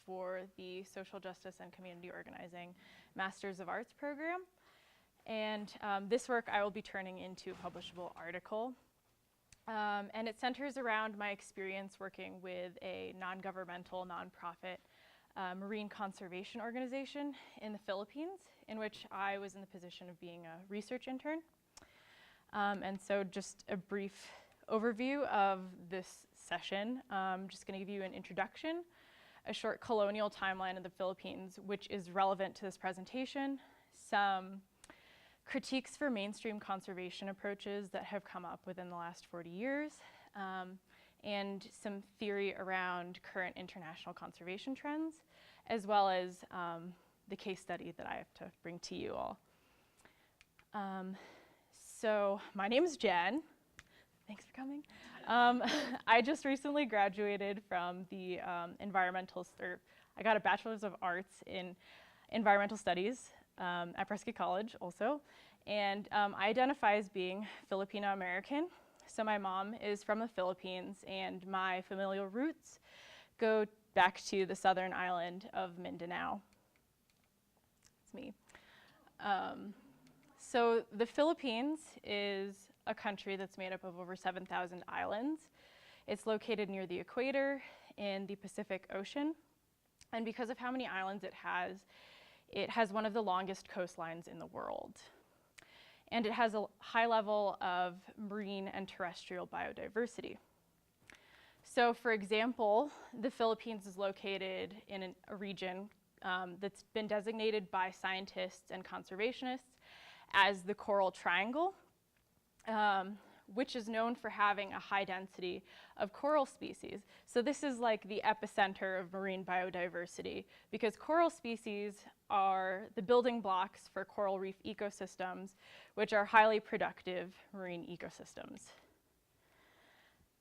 for the Social Justice and Community Organizing Masters of Arts program. And this work I will be turning into a publishable article. And it centers around my experience working with a non-governmental, nonprofit marine conservation organization in the Philippines, in which I was in the position of being a research intern. And so just a brief overview of this session. I'm just going to give you an introduction, a short colonial timeline of the Philippines, which is relevant to this presentation, some critiques for mainstream conservation approaches that have come up within the last 40 years, and some theory around current international conservation trends, as well as the case study that I have to bring to you all. So my name is Jen. Thanks for coming. I just recently graduated from the I got a Bachelor's of Arts in Environmental Studies at Prescott College also. And I identify as being Filipino American. So my mom is from the Philippines, and my familial roots go back to the southern island of Mindanao. That's me. So the Philippines is a country that's made up of over 7,000 islands. It's located near the equator in the Pacific Ocean. And because of how many islands it has one of the longest coastlines in the world. And it has a high level of marine and terrestrial biodiversity. So for example, the Philippines is located in a region that's been designated by scientists and conservationists as the Coral Triangle, which is known for having a high density of coral species. So this is like the epicenter of marine biodiversity, because coral species are the building blocks for coral reef ecosystems, which are highly productive marine ecosystems.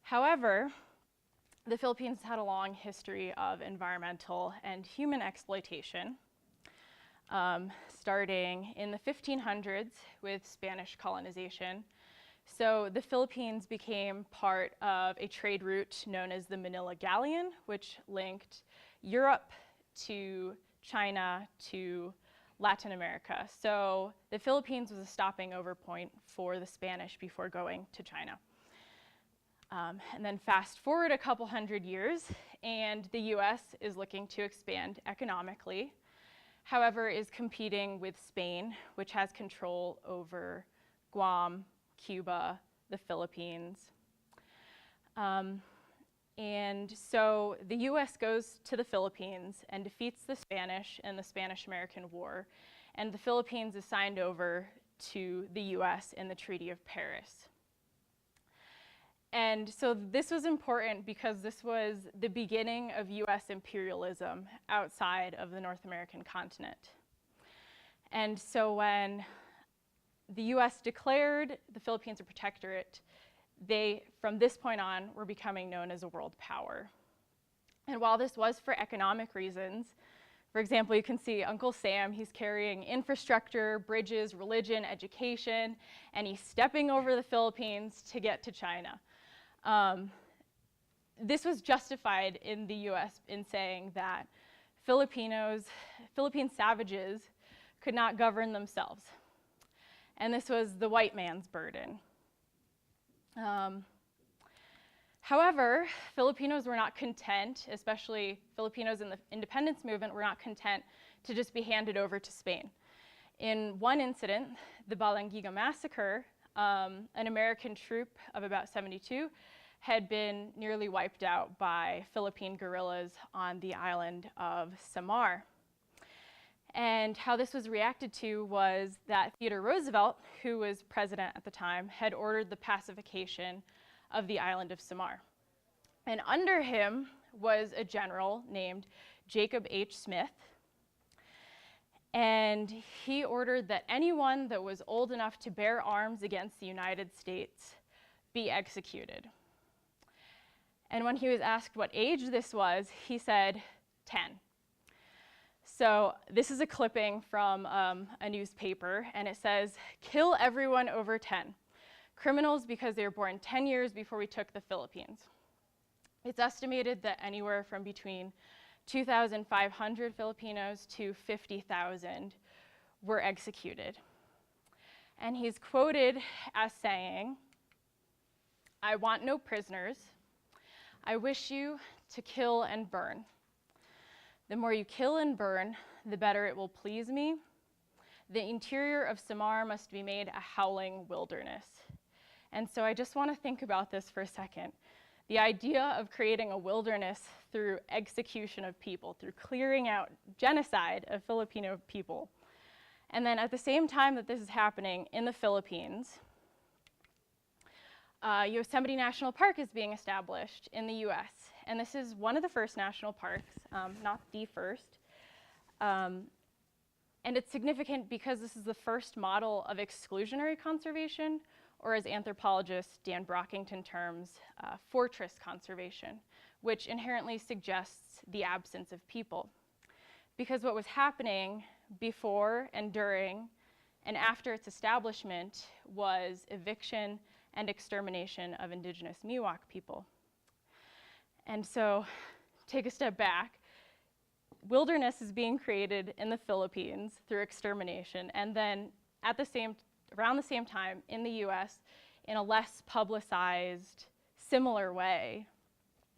However, the Philippines had a long history of environmental and human exploitation, starting in the 1500s with Spanish colonization. So the Philippines became part of a trade route known as the Manila Galleon, which linked Europe to China to Latin America. So the Philippines was a stopping over point for the Spanish before going to China. And then fast forward a couple hundred years, and the US is looking to expand economically. However, is competing with Spain, which has control over Guam, Cuba, the Philippines. And so the US goes to the Philippines and defeats the Spanish in the Spanish-American War, and the Philippines is signed over to the US in the Treaty of Paris. And so this was important because this was the beginning of US imperialism outside of the North American continent. And so when the US declared the Philippines a protectorate, they, from this point on, were becoming known as a world power. And while this was for economic reasons, for example, you can see Uncle Sam, he's carrying infrastructure, bridges, religion, education, and he's stepping over the Philippines to get to China. This was justified in the US in saying that Philippine savages could not govern themselves. And this was the white man's burden. However, Filipinos were not content, especially Filipinos in the independence movement were not content to just be handed over to Spain. In one incident, the Balangiga massacre, an American troop of about 72 had been nearly wiped out by Philippine guerrillas on the island of Samar. And how this was reacted to was that Theodore Roosevelt, who was president at the time, had ordered the pacification of the island of Samar. And under him was a general named Jacob H. Smith. And he ordered that anyone that was old enough to bear arms against the United States be executed. And when he was asked what age this was, he said 10. So this is a clipping from a newspaper, and it says, "Kill everyone over 10. Criminals because they were born 10 years before we took the Philippines." It's estimated that anywhere from between 2,500 Filipinos to 50,000 were executed. And he's quoted as saying, "I want no prisoners. I wish you to kill and burn. The more you kill and burn, the better it will please me. The interior of Samar must be made a howling wilderness." And so I just want to think about this for a second. The idea of creating a wilderness through execution of people, through clearing out genocide of Filipino people. And then at the same time that this is happening in the Philippines, Yosemite National Park is being established in the US. And this is one of the first national parks, not the first. And it's significant because this is the first model of exclusionary conservation, or as anthropologist Dan Brockington terms, fortress conservation, which inherently suggests the absence of people. Because what was happening before and during and after its establishment was eviction and extermination of indigenous Miwok people. And so, take a step back. Wilderness is being created in the Philippines through extermination, and then around the same time in the US in a less publicized, similar way.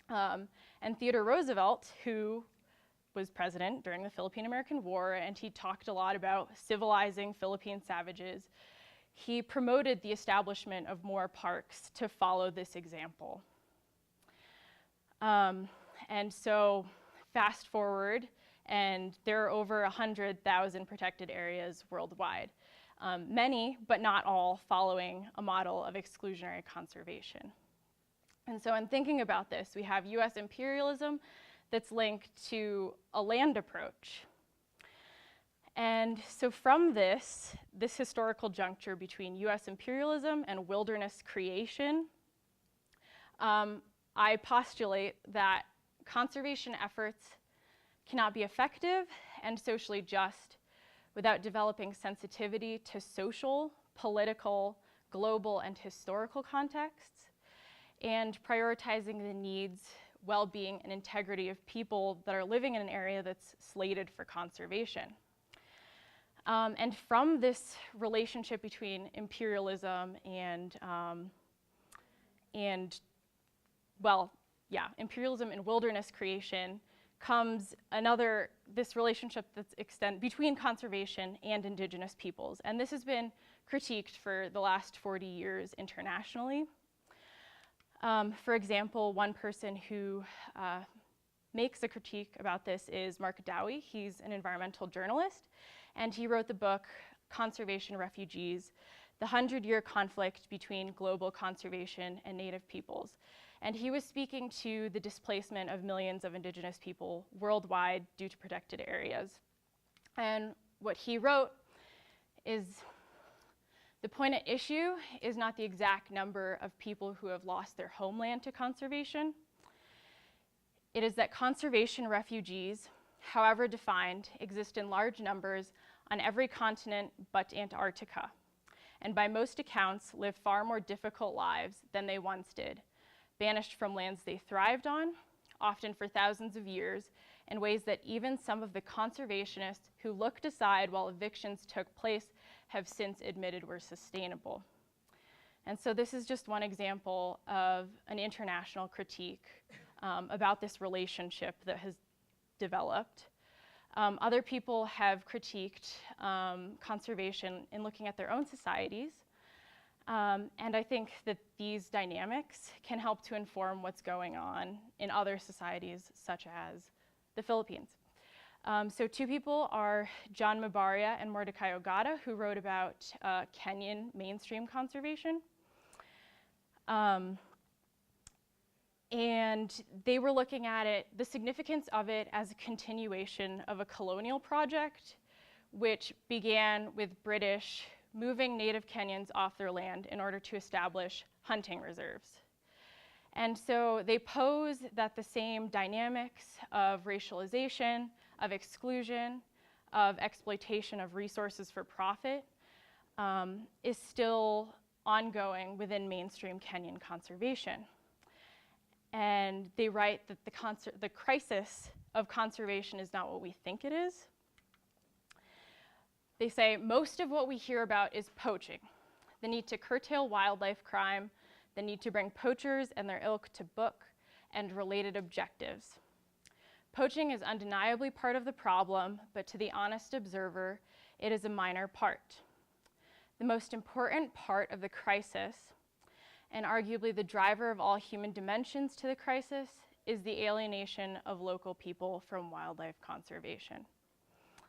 And Theodore Roosevelt, who was president during the Philippine-American War, and he talked a lot about civilizing Philippine savages, he promoted the establishment of more parks to follow this example. And so fast forward, and there are over 100,000 protected areas worldwide. Many, but not all, following a model of exclusionary conservation. And so in thinking about this, we have US imperialism that's linked to a land approach. And so from this historical juncture between US imperialism and wilderness creation, I postulate that conservation efforts cannot be effective and socially just without developing sensitivity to social, political, global, and historical contexts, and prioritizing the needs, well-being, and integrity of people that are living in an area that's slated for conservation. And from this relationship between imperialism imperialism and wilderness creation comes this relationship that's between conservation and indigenous peoples. And this has been critiqued for the last 40 years internationally. For example, one person who makes a critique about this is Mark Dowie. He's an environmental journalist, and he wrote the book, Conservation Refugees, The 100-Year Conflict Between Global Conservation and Native Peoples. And he was speaking to the displacement of millions of indigenous people worldwide due to protected areas. And what he wrote is, the point at issue is not the exact number of people who have lost their homeland to conservation. It is that conservation refugees, however defined, exist in large numbers on every continent but Antarctica, and by most accounts live far more difficult lives than they once did, banished from lands they thrived on, often for thousands of years, in ways that even some of the conservationists who looked aside while evictions took place have since admitted were sustainable. And so this is just one example of an international critique about this relationship that has developed. Other people have critiqued conservation in looking at their own societies. And I think that these dynamics can help to inform what's going on in other societies, such as the Philippines. So two people are John Mabaria and Mordecai Ogata, who wrote about Kenyan mainstream conservation. And they were looking at it, the significance of it as a continuation of a colonial project, which began with British moving native Kenyans off their land in order to establish hunting reserves. And so they pose that the same dynamics of racialization, of exclusion, of exploitation of resources for profit is still ongoing within mainstream Kenyan conservation. And they write that the crisis of conservation is not what we think it is. They say most of what we hear about is poaching, the need to curtail wildlife crime, the need to bring poachers and their ilk to book, and related objectives. Poaching is undeniably part of the problem, but to the honest observer, it is a minor part. The most important part of the crisis, and arguably the driver of all human dimensions to the crisis, is the alienation of local people from wildlife conservation.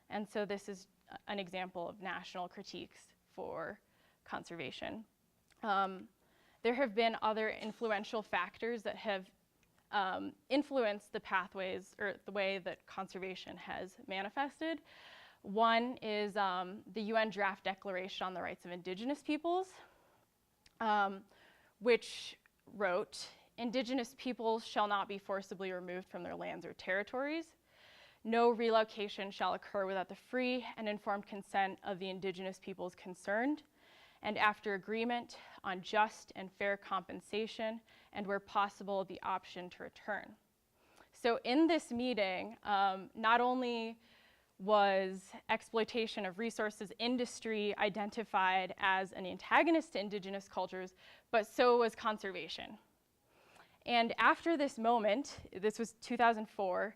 And so this is an example of national critiques for conservation. There have been other influential factors that have influenced the pathways or the way that conservation has manifested. One is the UN Draft Declaration on the Rights of Indigenous Peoples, which wrote, "Indigenous peoples shall not be forcibly removed from their lands or territories. No relocation shall occur without the free and informed consent of the indigenous peoples concerned, and after agreement on just and fair compensation, and where possible, the option to return." So in this meeting, not only was exploitation of resources industry identified as an antagonist to indigenous cultures, but so was conservation. And after this moment, this was 2004,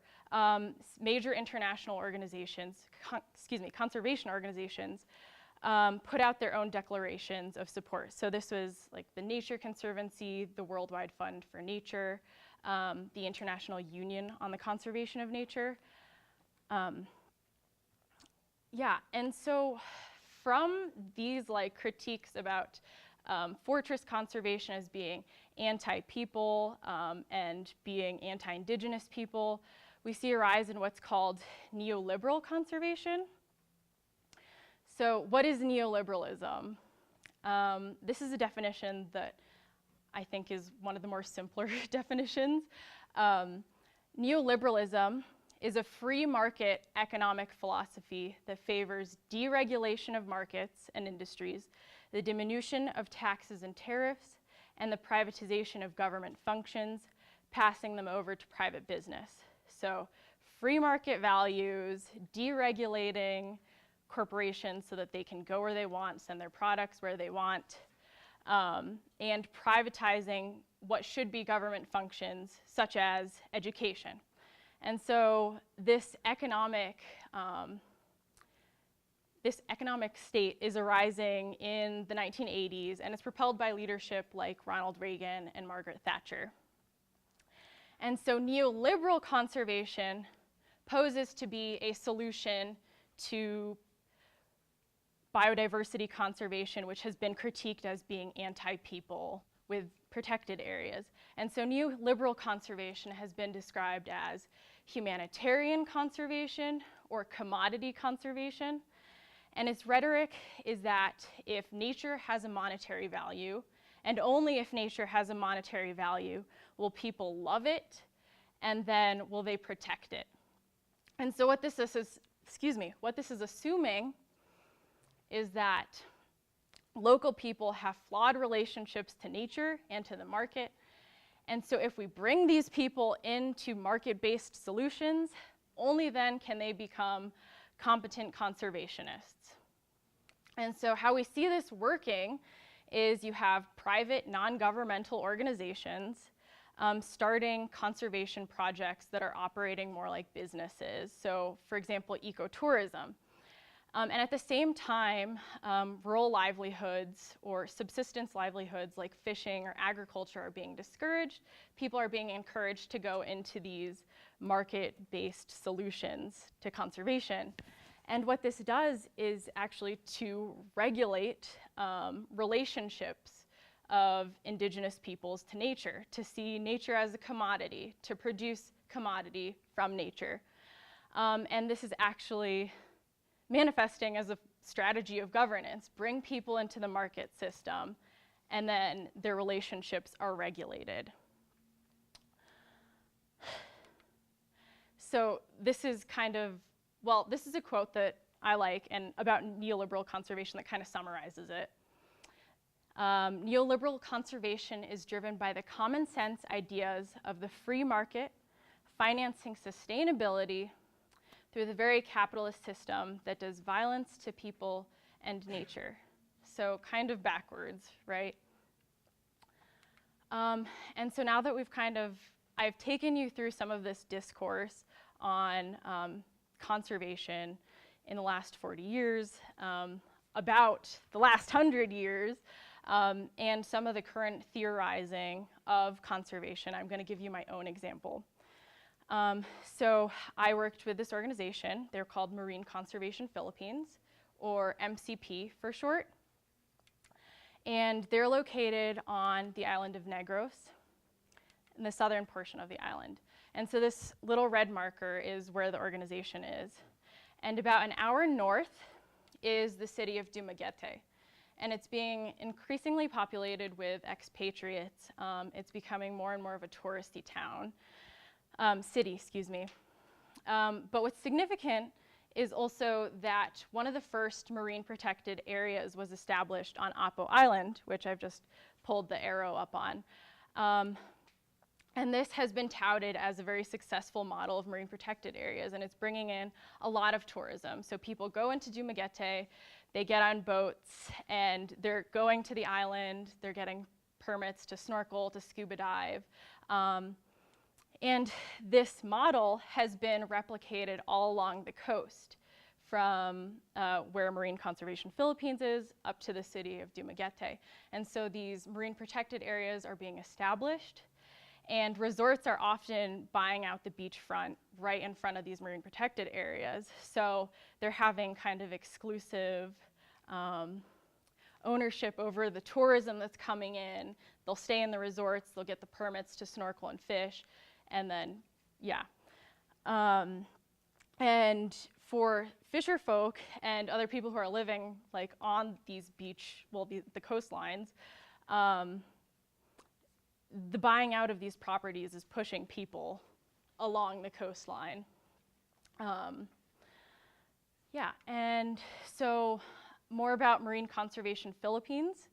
major international organizations, conservation organizations, put out their own declarations of support. So this was like the Nature Conservancy, the Worldwide Fund for Nature, the International Union on the Conservation of Nature. Yeah, and so from these like critiques about fortress conservation as being anti-people and being anti-indigenous people, we see a rise in what's called neoliberal conservation. So what is neoliberalism? This is a definition that I think is one of the more simpler definitions. Neoliberalism is a free market economic philosophy that favors deregulation of markets and industries, the diminution of taxes and tariffs, and the privatization of government functions, passing them over to private business. So free market values, deregulating corporations so that they can go where they want, send their products where they want, and privatizing what should be government functions, such as education. And so this economic state is arising in the 1980s, and it's propelled by leadership like Ronald Reagan and Margaret Thatcher. And so neoliberal conservation poses to be a solution to biodiversity conservation, which has been critiqued as being anti-people with protected areas. And so neoliberal conservation has been described as humanitarian conservation or commodity conservation. And its rhetoric is that if nature has a monetary value, and only if nature has a monetary value, will people love it, and then will they protect it? And so what this is assuming is that local people have flawed relationships to nature and to the market. And so if we bring these people into market-based solutions, only then can they become competent conservationists. And so how we see this working is you have private non-governmental organizations starting conservation projects that are operating more like businesses. So for example, ecotourism. And at the same time, rural livelihoods or subsistence livelihoods like fishing or agriculture are being discouraged. People are being encouraged to go into these market-based solutions to conservation. And what this does is actually to regulate relationships of indigenous peoples to nature, to see nature as a commodity, to produce commodity from nature. And this is actually manifesting as a strategy of governance. Bring people into the market system, and then their relationships are regulated. So this is this is a quote that I like and about neoliberal conservation that kind of summarizes it. Neoliberal conservation is driven by the common sense ideas of the free market, financing sustainability through the very capitalist system that does violence to people and nature. So kind of backwards, right? And so now that I've taken you through some of this discourse on conservation in the last 40 years, about the last 100 years, and some of the current theorizing of conservation. I'm going to give you my own example. So I worked with this organization. They're called Marine Conservation Philippines, or MCP for short. And they're located on the island of Negros, in the southern portion of the island. And so this little red marker is where the organization is. And about an hour north is the city of Dumaguete. And it's being increasingly populated with expatriates. It's becoming more and more of a touristy city, excuse me. But what's significant is also that one of the first marine protected areas was established on Apo Island, which I've just pulled the arrow up on. And this has been touted as a very successful model of marine protected areas, and it's bringing in a lot of tourism. So people go into Dumaguete, they get on boats, and they're going to the island, they're getting permits to snorkel, to scuba dive. And this model has been replicated all along the coast, from where Marine Conservation Philippines is up to the city of Dumaguete. And so these marine protected areas are being established, and resorts are often buying out the beachfront right in front of these marine protected areas. So they're having kind of exclusive ownership over the tourism that's coming in. They'll stay in the resorts, they'll get the permits to snorkel and fish, and then, yeah. And for fisher folk and other people who are living like on these the coastlines, the buying out of these properties is pushing people along the coastline. Yeah, and so more about Marine Conservation Philippines.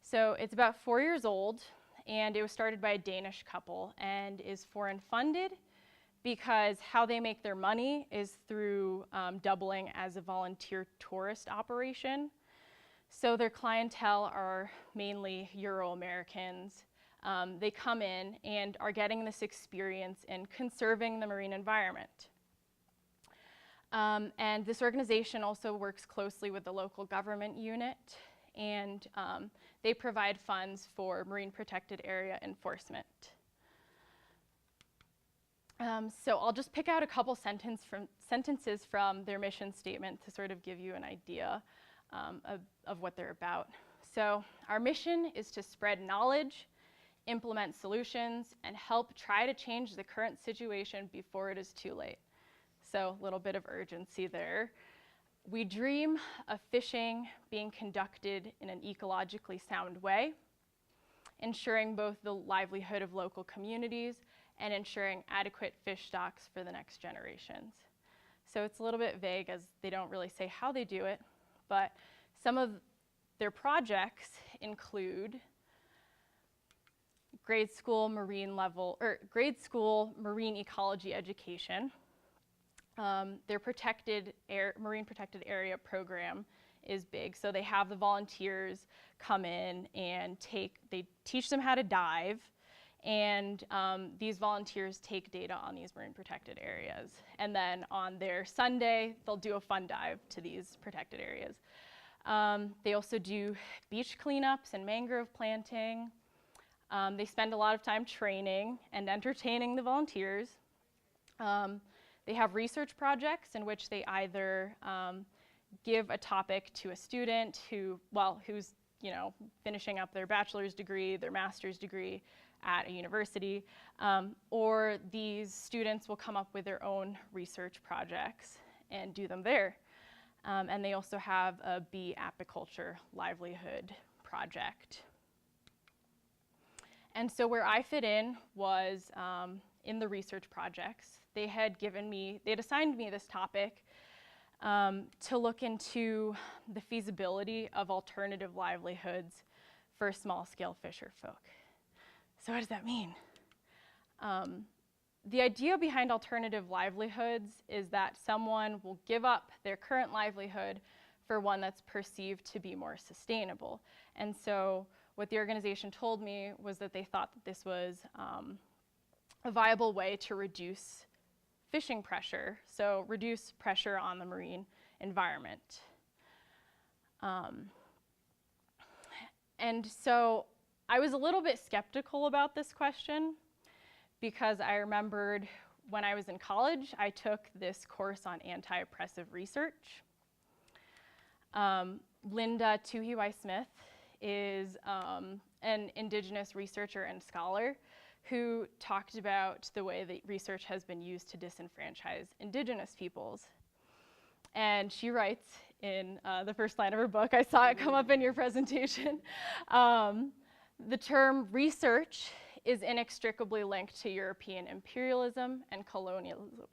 So it's about 4 years old, and it was started by a Danish couple and is foreign funded because how they make their money is through doubling as a volunteer tourist operation. So their clientele are mainly Euro-Americans. They come in and are getting this experience in conserving the marine environment. And this organization also works closely with the local government unit, and they provide funds for marine protected area enforcement. So I'll just pick out a couple sentences from their mission statement to sort of give you an idea of what they're about. So our mission is to spread knowledge, implement solutions, and help try to change the current situation before it is too late. So a little bit of urgency there. We dream of fishing being conducted in an ecologically sound way, ensuring both the livelihood of local communities and ensuring adequate fish stocks for the next generations. So it's a little bit vague as they don't really say how they do it, but some of their projects include grade school marine ecology education. Their marine protected area program is big. So they have the volunteers come in and they teach them how to dive, and these volunteers take data on these marine protected areas. And then on their Sunday, they'll do a fun dive to these protected areas. They also do beach cleanups and mangrove planting. They spend a lot of time training and entertaining the volunteers. They have research projects in which they either give a topic to a student who's finishing up their bachelor's degree, their master's degree at a university, or these students will come up with their own research projects and do them there. And they also have a bee apiculture livelihood project. And so where I fit in was in the research projects. They had assigned me this topic to look into the feasibility of alternative livelihoods for small-scale fisher folk. So what does that mean? the idea behind alternative livelihoods is that someone will give up their current livelihood for one that's perceived to be more sustainable. And so what the organization told me was that they thought that this was a viable way to reduce fishing pressure, so reduce pressure on the marine environment. And so I was a little bit skeptical about this question because I remembered when I was in college, I took this course on anti-oppressive research. Linda Tuhiwai-Smith is an Indigenous researcher and scholar who talked about the way that research has been used to disenfranchise Indigenous peoples. And she writes in the first line of her book, I saw it come up in your presentation, the term research is inextricably linked to European imperialism and colonialism.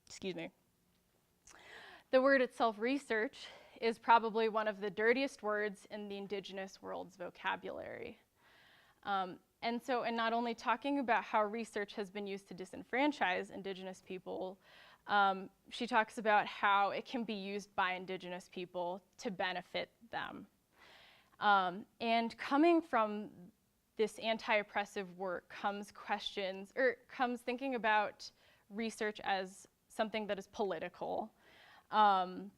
Excuse me. The word itself, research, is probably one of the dirtiest words in the Indigenous world's vocabulary. And so in not only talking about how research has been used to disenfranchise Indigenous people, she talks about how it can be used by Indigenous people to benefit them. And coming from this anti-oppressive work comes thinking about research as something that is political, and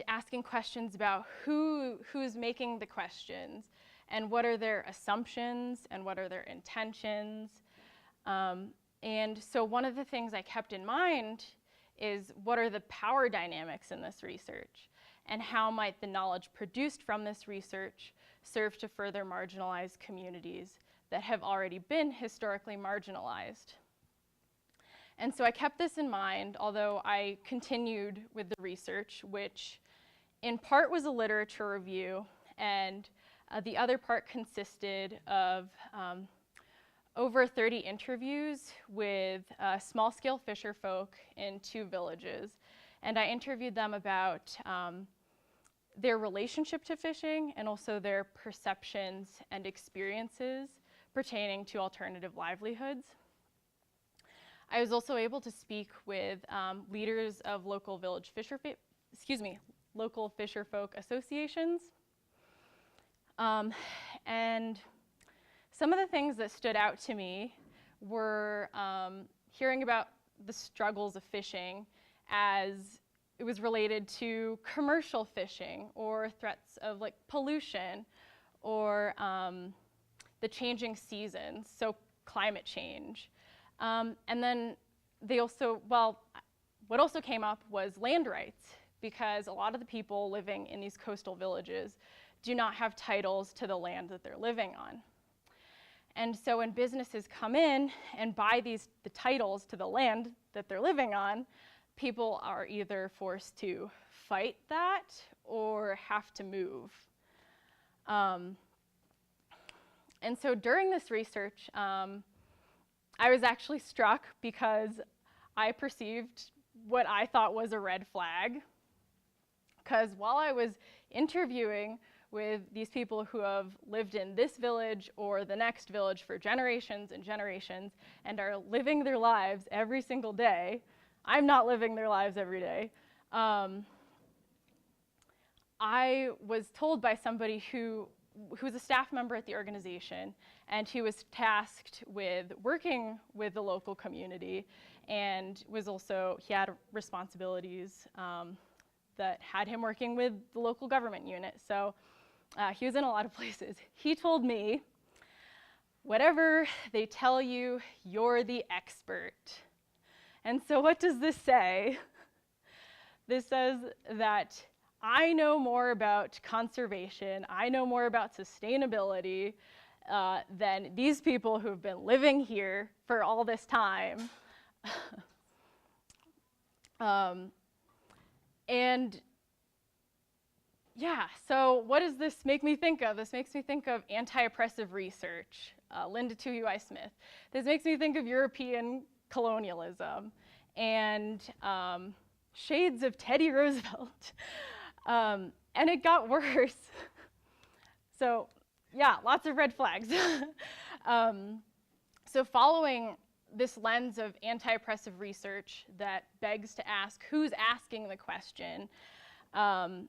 asking questions about who's making the questions, and what are their assumptions, and what are their intentions. And so one of the things I kept in mind is what are the power dynamics in this research, and how might the knowledge produced from this research serve to further marginalize communities that have already been historically marginalized. And so I kept this in mind, although I continued with the research, which in part was a literature review, and the other part consisted of over 30 interviews with small-scale fisher folk in 2 villages. And I interviewed them about their relationship to fishing and also their perceptions and experiences pertaining to alternative livelihoods. I was also able to speak with leaders of local local fisher folk associations. And some of the things that stood out to me were hearing about the struggles of fishing as it was related to commercial fishing or threats of like pollution or the changing seasons, so climate change. And then they also, what also came up was land rights, because a lot of the people living in these coastal villages do not have titles to the land that they're living on. And so when businesses come in and buy the titles to the land that they're living on, people are either forced to fight that or have to move. And so during this research, I was actually struck because I perceived what I thought was a red flag. Because while I was interviewing with these people who have lived in this village or the next village for generations and generations and are living their lives every single day, I'm not living their lives every day. I was told by somebody who's a staff member at the organization, and he was tasked with working with the local community, and he had responsibilities that had him working with the local government unit. So he was in a lot of places. He told me, whatever they tell you, you're the expert. And so what does this say? This says that I know more about conservation, I know more about sustainability than these people who've been living here for all this time. And yeah, so what does this make me think of? This makes me think of anti-oppressive research, Linda Tuhiwai-Smith. This makes me think of European colonialism and shades of Teddy Roosevelt. And it got worse. So yeah, lots of red flags. So following this lens of anti-oppressive research that begs to ask who's asking the question, and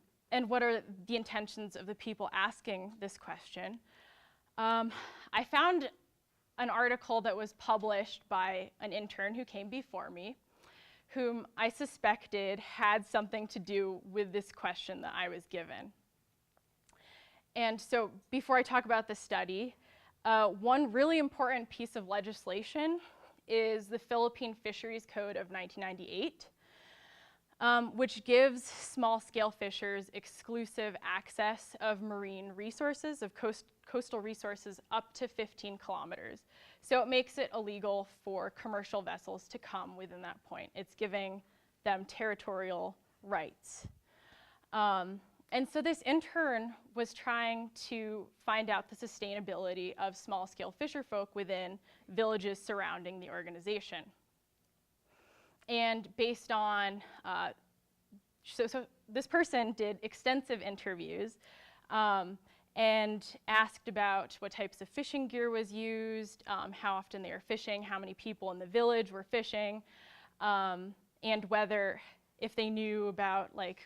what are the intentions of the people asking this question. I found an article that was published by an intern who came before me, whom I suspected had something to do with this question that I was given. And so before I talk about the study, one really important piece of legislation is the Philippine Fisheries Code of 1998, which gives small-scale fishers exclusive access of marine resources, of coastal resources up to 15 kilometers. So it makes it illegal for commercial vessels to come within that point. It's giving them territorial rights. And so this intern was trying to find out the sustainability of small-scale fisherfolk within villages surrounding the organization. And based on, so this person did extensive interviews and asked about what types of fishing gear was used, how often they were fishing, how many people in the village were fishing, and whether, if they knew about like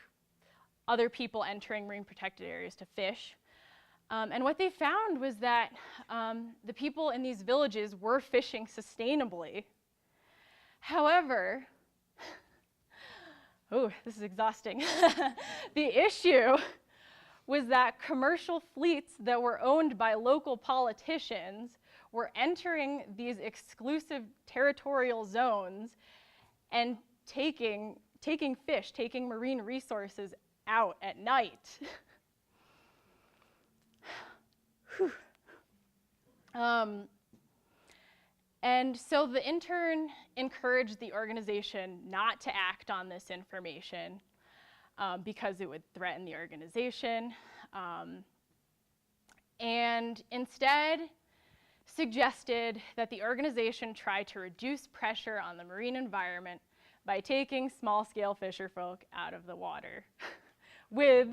other people entering marine protected areas to fish. And what they found was that the people in these villages were fishing sustainably. However, oh, this is exhausting. The issue was that commercial fleets that were owned by local politicians were entering these exclusive territorial zones and taking fish, taking marine resources out at night. And so the intern encouraged the organization not to act on this information because it would threaten the organization, and instead suggested that the organization try to reduce pressure on the marine environment by taking small-scale fisherfolk out of the water with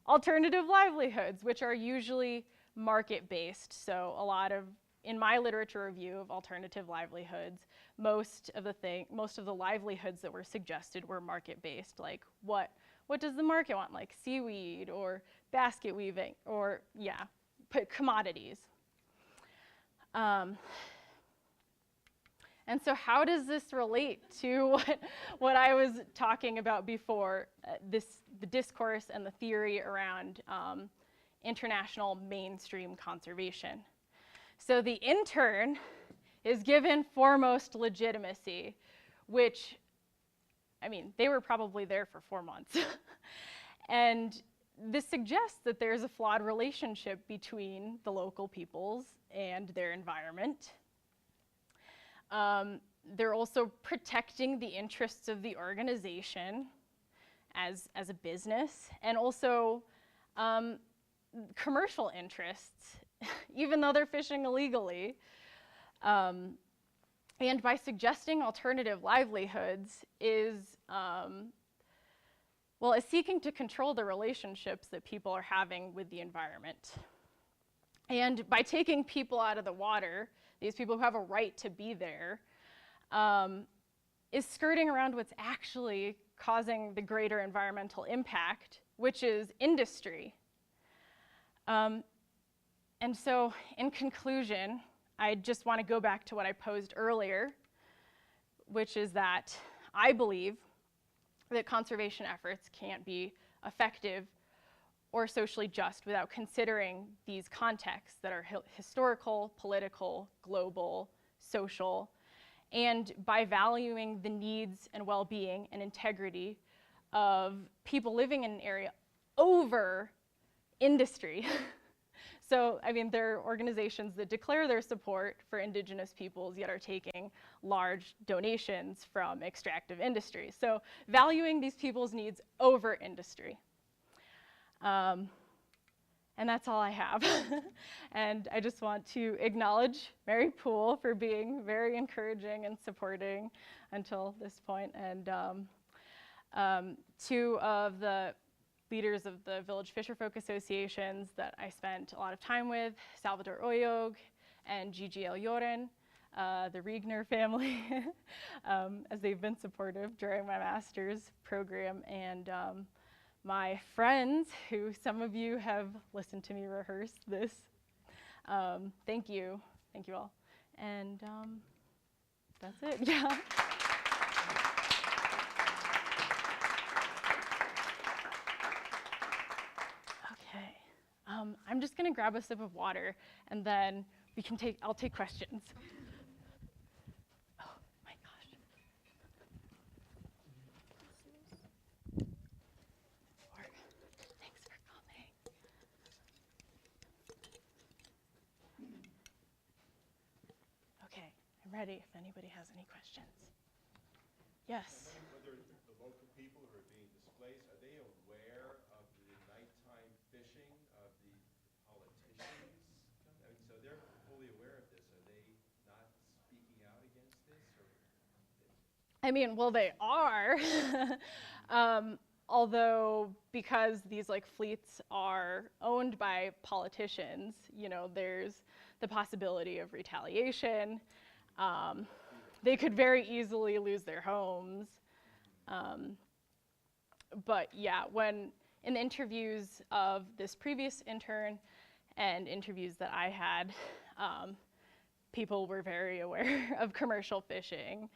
alternative livelihoods, which are usually market-based. So a lot of, in my literature review of alternative livelihoods, most of the livelihoods that were suggested were market-based, like what does the market want, like seaweed or basket weaving, or commodities. And so how does this relate to what I was talking about before, the discourse and the theory around international mainstream conservation? So the intern is given foremost legitimacy, which, I mean, they were probably there for 4 months. And this suggests that there's a flawed relationship between the local peoples and their environment. They're also protecting the interests of the organization as a business, and also commercial interests, even though they're fishing illegally. And by suggesting alternative livelihoods is seeking to control the relationships that people are having with the environment. And by taking people out of the water, these people who have a right to be there, is skirting around what's actually causing the greater environmental impact, which is industry. And so in conclusion, I just want to go back to what I posed earlier, which is that I believe that conservation efforts can't be effective or socially just without considering these contexts that are historical, political, global, social, and by valuing the needs and well-being and integrity of people living in an area over industry. So, I mean, there are organizations that declare their support for indigenous peoples, yet are taking large donations from extractive industries. So, valuing these people's needs over industry. And that's all I have. And I just want to acknowledge Mary Poole for being very encouraging and supporting until this point. And two of the leaders of the Village Fisherfolk Associations that I spent a lot of time with, Salvador Oyog and Gigi El Yoren, the Riegner family, as they've been supportive during my master's program, and my friends, who some of you have listened to me rehearse this. Thank you all. And that's it, yeah. Okay, I'm just gonna grab a sip of water, and then I'll take questions. Oh my gosh. Thanks for coming. Okay, I'm ready if anybody has any questions. Yes. Whether the local people who are being displaced, are they aware of the nighttime fishing of the politicians? I mean, so they're fully aware of this. Are they not speaking out against this? Or I mean, well, they are. Although, because these like fleets are owned by politicians, you know, there's the possibility of retaliation. They could very easily lose their homes. But yeah, when in the interviews of this previous intern and interviews that I had, people were very aware of commercial fishing.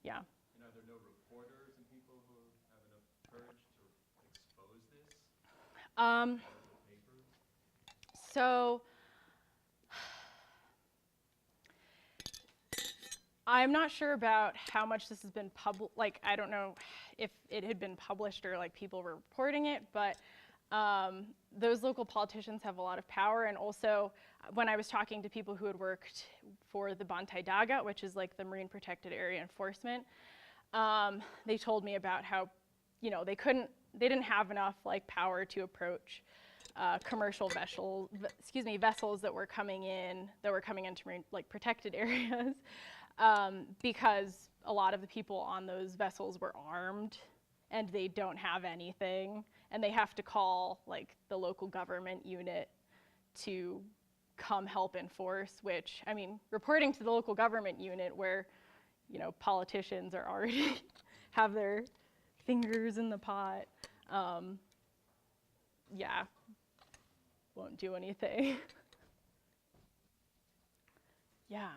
Yeah. and are there no reporters and people who have enough courage to expose this? Local papers? So I'm not sure about how much this has been like, I don't know if it had been published or like people were reporting it, but those local politicians have a lot of power. And also, when I was talking to people who had worked for the Bantai Daga, which is like the Marine Protected Area Enforcement, they told me about how, you know, they didn't have enough like power to approach commercial vessels that were coming into marine, like protected areas, because a lot of the people on those vessels were armed and they don't have anything, and they have to call like the local government unit to come help enforce, which, I mean, reporting to the local government unit where, you know, politicians are already have their fingers in the pot, yeah, won't do anything. Yeah.